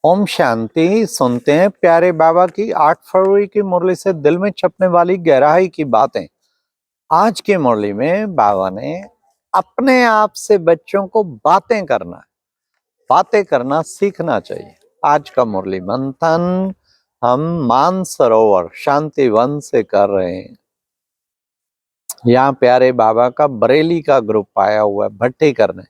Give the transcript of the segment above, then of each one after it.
ओम शांति। सुनते हैं प्यारे बाबा की 8 फरवरी की मुरली से दिल में छपने वाली गहराई की बातें। आज की मुरली में बाबा ने अपने आप से बच्चों को बातें करना सीखना चाहिए। आज का मुरली मंथन हम मानसरोवर शांति वन से कर रहे हैं। यहाँ प्यारे बाबा का बरेली का ग्रुप आया हुआ है भट्टी करने।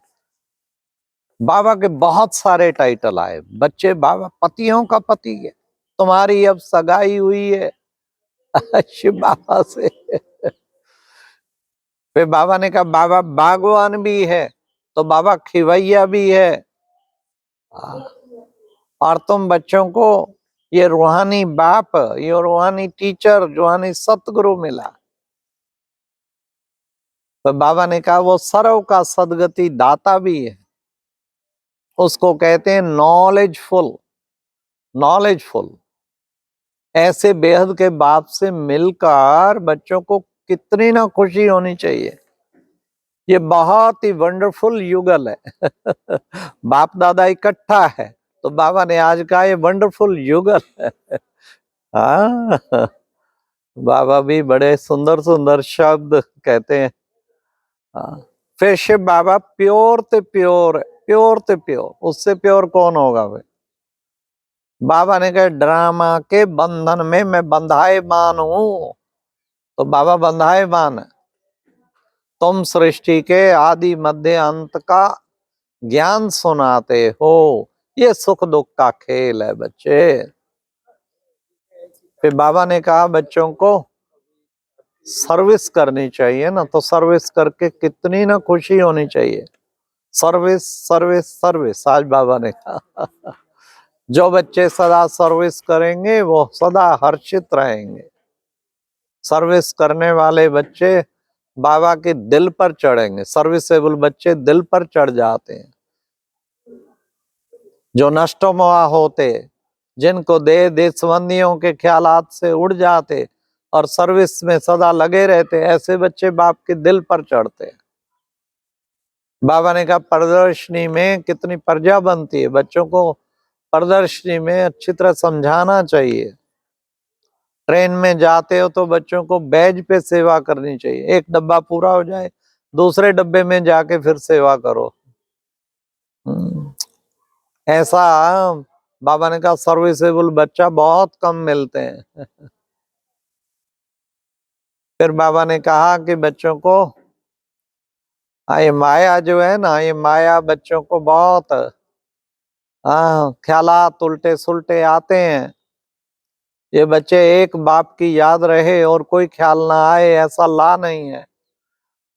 बाबा के बहुत सारे टाइटल आए। बच्चे बाबा पतियों का पति है, तुम्हारी अब सगाई हुई है शिव बाबा से। फिर बाबा ने कहा बाबा बागवान भी है तो बाबा खिवैया भी है। और तुम बच्चों को ये रूहानी बाप, ये रूहानी टीचर, रूहानी सतगुरु मिला। तो बाबा ने कहा वो सर्व का सदगति दाता भी है। उसको कहते हैं नॉलेजफुल। ऐसे बेहद के बाप से मिलकर बच्चों को कितनी ना खुशी होनी चाहिए। ये बहुत ही वंडरफुल युगल है बाप दादा इकट्ठा है तो बाबा ने आज कहा ये वंडरफुल युगल है। हाँ, बाबा भी बड़े सुंदर सुंदर शब्द कहते हैं। हाँ, फिर शिव बाबा प्योर ते प्योर, उससे प्योर कौन होगा भाई। बाबा ने कहा ड्रामा के बंधन में मैं बंधाए मान हूं। तो बाबा बंधाए मान है। तुम सृष्टि के आदि मध्य अंत का ज्ञान सुनाते हो। ये सुख दुख का खेल है बच्चे। फिर बाबा ने कहा बच्चों को सर्विस करनी चाहिए ना, तो सर्विस करके कितनी ना खुशी होनी चाहिए। सर्विस सर्विस सर्विस, आज बाबा ने कहा जो बच्चे सदा सर्विस करेंगे वो सदा हर्षित रहेंगे। सर्विस करने वाले बच्चे बाबा के दिल पर चढ़ेंगे। सर्विसेबल बच्चे दिल पर चढ़ जाते हैं। जो नष्टोमोहा होते, जिनको देह देशबंदियों के ख्यालात से उड़ जाते और सर्विस में सदा लगे रहते, ऐसे बच्चे बाप के दिल पर चढ़ते हैं। बाबा ने कहा प्रदर्शनी में कितनी प्रजा बनती है। बच्चों को प्रदर्शनी में अच्छी तरह समझाना चाहिए। ट्रेन में जाते हो तो बच्चों को बैज पे सेवा करनी चाहिए। एक डब्बा पूरा हो जाए, दूसरे डब्बे में जाके फिर सेवा करो। ऐसा बाबा ने कहा सर्विसेबल बच्चा बहुत कम मिलते हैं। फिर बाबा ने कहा कि बच्चों को ये माया जो है ना, ये माया बच्चों को बहुत ख्यालात उल्टे सुलटे आते हैं। ये बच्चे एक बाप की याद रहे और कोई ख्याल ना आए, ऐसा ला नहीं है।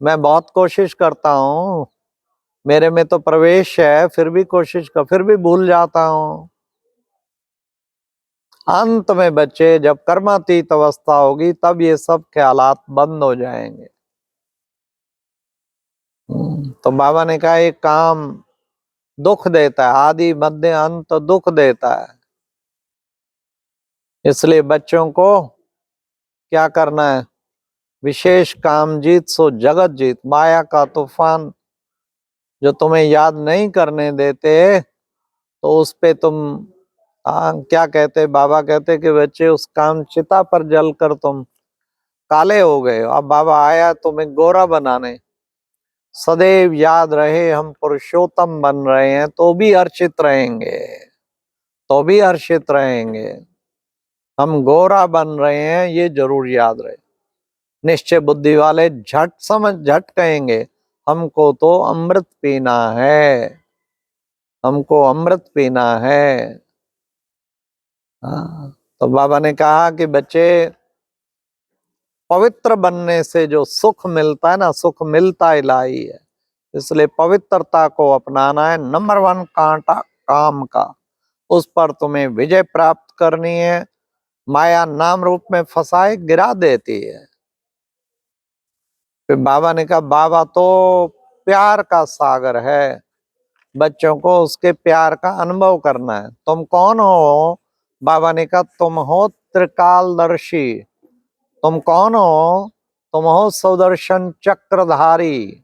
मैं बहुत कोशिश करता हूँ, मेरे में तो प्रवेश है, फिर भी फिर भी भूल जाता हूँ। अंत में बच्चे जब कर्मातीत अवस्था होगी तब ये सब ख्यालात बंद हो जाएंगे। तो बाबा ने कहा एक काम दुख देता है, आदि मध्य अंत दुख देता है। इसलिए बच्चों को क्या करना है, विशेष काम जीत सो जगत जीत। माया का तूफान जो तुम्हें याद नहीं करने देते तो उस पे तुम क्या कहते, बाबा कहते कि बच्चे उस काम चिता पर जलकर तुम काले हो गए। अब बाबा आया तुम्हें गोरा बनाने। सदैव याद रहे हम पुरुषोत्तम बन रहे हैं तो भी हर्षित रहेंगे, तो भी हर्षित रहेंगे। हम गोरा बन रहे हैं ये जरूर याद रहे। निश्चय बुद्धि वाले झट कहेंगे हमको तो अमृत पीना है, हमको अमृत पीना है। तो बाबा ने कहा कि बच्चे पवित्र बनने से जो सुख मिलता है ना, सुख मिलता इलाही है। इसलिए पवित्रता को अपनाना है। नंबर 1 कांटा काम का, उस पर तुम्हें विजय प्राप्त करनी है। माया नाम रूप में फंसाए गिरा देती है। फिर बाबा ने कहा बाबा तो प्यार का सागर है, बच्चों को उसके प्यार का अनुभव करना है। तुम कौन हो? बाबा ने कहा तुम हो त्रिकालदर्शी। तुम कौन हो? तुम हो सुदर्शन चक्रधारी।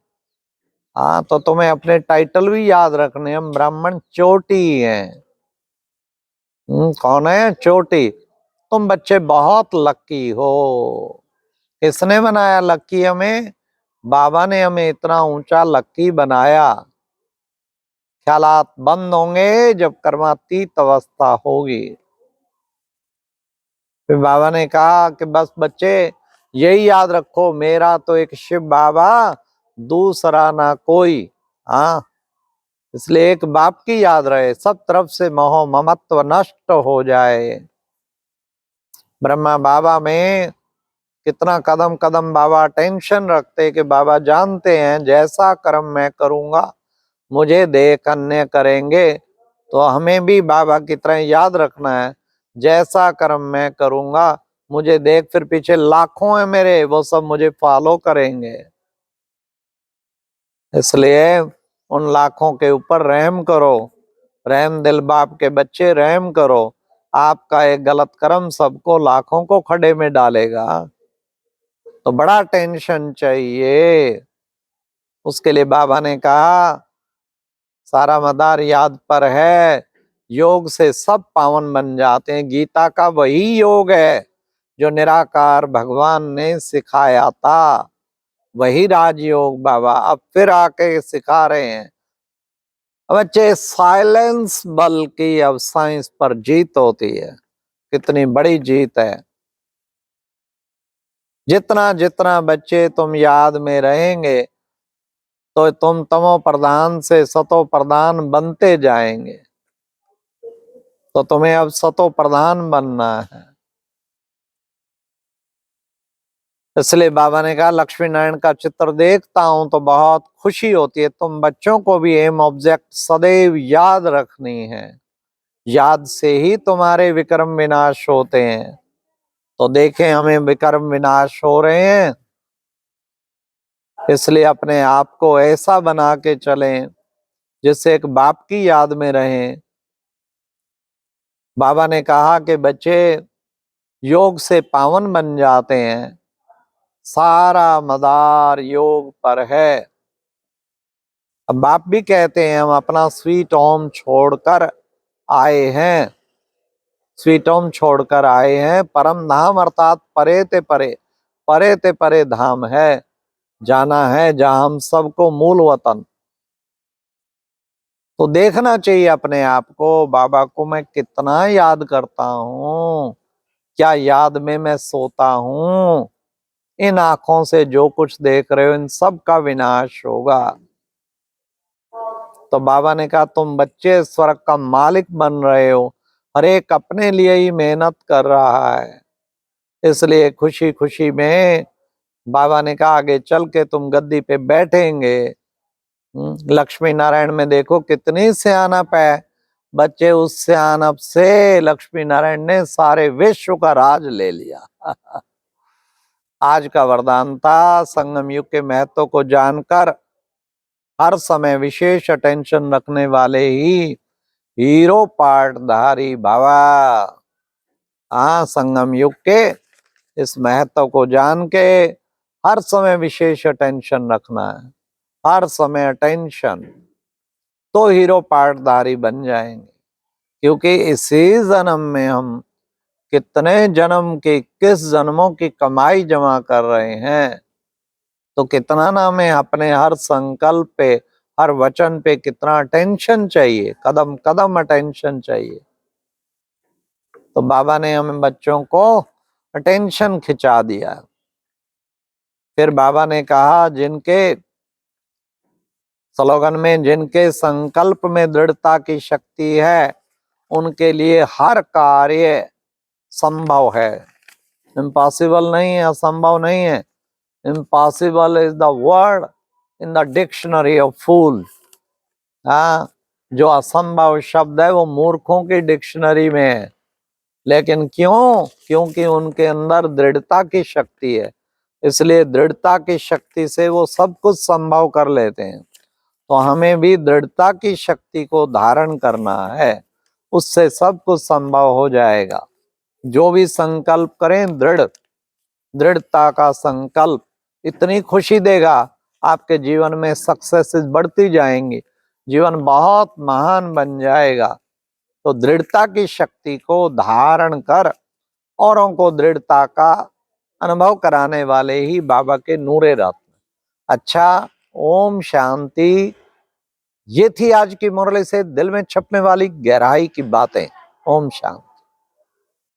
हाँ, तो तुम्हें अपने टाइटल भी याद रखने। हम ब्राह्मण चोटी हैं। कौन है? चोटी। तुम बच्चे बहुत लक्की हो। किसने बनाया लक्की हमें? बाबा ने हमें इतना ऊंचा लक्की बनाया। ख्यालात बंद होंगे जब कर्मातीत अवस्था होगी। फिर बाबा ने कहा कि बस बच्चे यही याद रखो, मेरा तो एक शिव बाबा, दूसरा ना कोई। हाँ, इसलिए एक बाप की याद रहे, सब तरफ से मोह ममत्व नष्ट हो जाए। ब्रह्मा बाबा में कितना कदम कदम बाबा टेंशन रखते कि बाबा जानते हैं जैसा कर्म मैं करूंगा मुझे देख अन्य करेंगे, तो हमें भी बाबा की तरह याद रखना है, जैसा कर्म मैं करूंगा मुझे देख फिर पीछे लाखों है मेरे, वो सब मुझे फॉलो करेंगे। इसलिए उन लाखों के ऊपर रहम करो, रहम दिल बाप के बच्चे रहम करो। आपका एक गलत कर्म सबको लाखों को खड्डे में डालेगा, तो बड़ा टेंशन चाहिए। उसके लिए बाबा ने कहा सारा मदार याद पर है, योग से सब पावन बन जाते हैं। गीता का वही योग है जो निराकार भगवान ने सिखाया था, वही राजयोग बाबा अब फिर आके सिखा रहे हैं। अब बच्चे साइलेंस बल की अब साइंस पर जीत होती है। कितनी बड़ी जीत है। जितना जितना बच्चे तुम याद में रहेंगे तो तुम तमो प्रधान से सतो प्रधान बनते जाएंगे। तो तुम्हें अब सतो प्रधान बनना है। इसलिए बाबा ने कहा लक्ष्मी नारायण का चित्र देखता हूं तो बहुत खुशी होती है। तुम बच्चों को भी एम ऑब्जेक्ट सदैव याद रखनी है, याद से ही तुम्हारे विक्रम विनाश होते हैं। तो देखें हमें विक्रम विनाश हो रहे हैं, इसलिए अपने आप को ऐसा बना के चलें जिससे एक बाप की याद में रहें। बाबा ने कहा कि बच्चे योग से पावन बन जाते हैं, सारा मदार योग पर है। अब बाप भी कहते हैं हम अपना स्वीट होम छोड़कर आए हैं, स्वीट होम छोड़कर आए हैं, परम धाम अर्थात परे ते परे, परे ते परे धाम है, जाना है जहां हम सबको मूल वतन। तो देखना चाहिए अपने आप को, बाबा को मैं कितना याद करता हूँ, क्या याद में मैं सोता हूँ। इन आंखों से जो कुछ देख रहे हो इन सब का विनाश होगा। तो बाबा ने कहा तुम बच्चे स्वर्ग का मालिक बन रहे हो, हर एक अपने लिए ही मेहनत कर रहा है। इसलिए खुशी खुशी में बाबा ने कहा आगे चल के तुम गद्दी पे बैठेंगे। लक्ष्मी नारायण में देखो कितनी सियानप है। बच्चे उस सियानप से लक्ष्मी नारायण ने सारे विश्व का राज ले लिया। आज का वरदान था संगम युग के महत्व को जानकर हर समय विशेष अटेंशन रखने वाले ही हीरो पार्टधारी बाबा। हाँ, संगम युग के इस महत्व को जान के हर समय विशेष अटेंशन रखना है, हर समय अटेंशन, तो हीरो पार्टधारी बन जाएंगे। क्योंकि इसी जन्म में हम कितने जन्म की, किस जन्मों की कमाई जमा कर रहे हैं, तो कितना नाम है अपने हर संकल्प पे, हर वचन पे कितना अटेंशन चाहिए, कदम कदम अटेंशन चाहिए। तो बाबा ने हमें बच्चों को अटेंशन खिंचा दिया। फिर बाबा ने कहा जिनके स्लोगन में जिनके संकल्प में दृढ़ता की शक्ति है उनके लिए हर कार्य संभव है। इम्पॉसिबल नहीं है, असंभव नहीं है। Impossible is the word in the dictionary of fool. हाँ, जो असंभव शब्द है वो मूर्खों की डिक्शनरी में है। लेकिन क्यों? क्योंकि उनके अंदर दृढ़ता की शक्ति है, इसलिए दृढ़ता की शक्ति से वो सब कुछ संभव कर लेते हैं। तो हमें भी दृढ़ता की शक्ति को धारण करना है, उससे सब कुछ संभव हो जाएगा। जो भी संकल्प करें दृढ़ता का संकल्प इतनी खुशी देगा, आपके जीवन में सक्सेसेस बढ़ती जाएंगी, जीवन बहुत महान बन जाएगा। तो दृढ़ता की शक्ति को धारण कर औरों को दृढ़ता का अनुभव कराने वाले ही बाबा के नूरे रत्न। अच्छा, ओम शांति। ये थी आज की मुरली से दिल में छपने वाली गहराई की बातें। ओम शांति।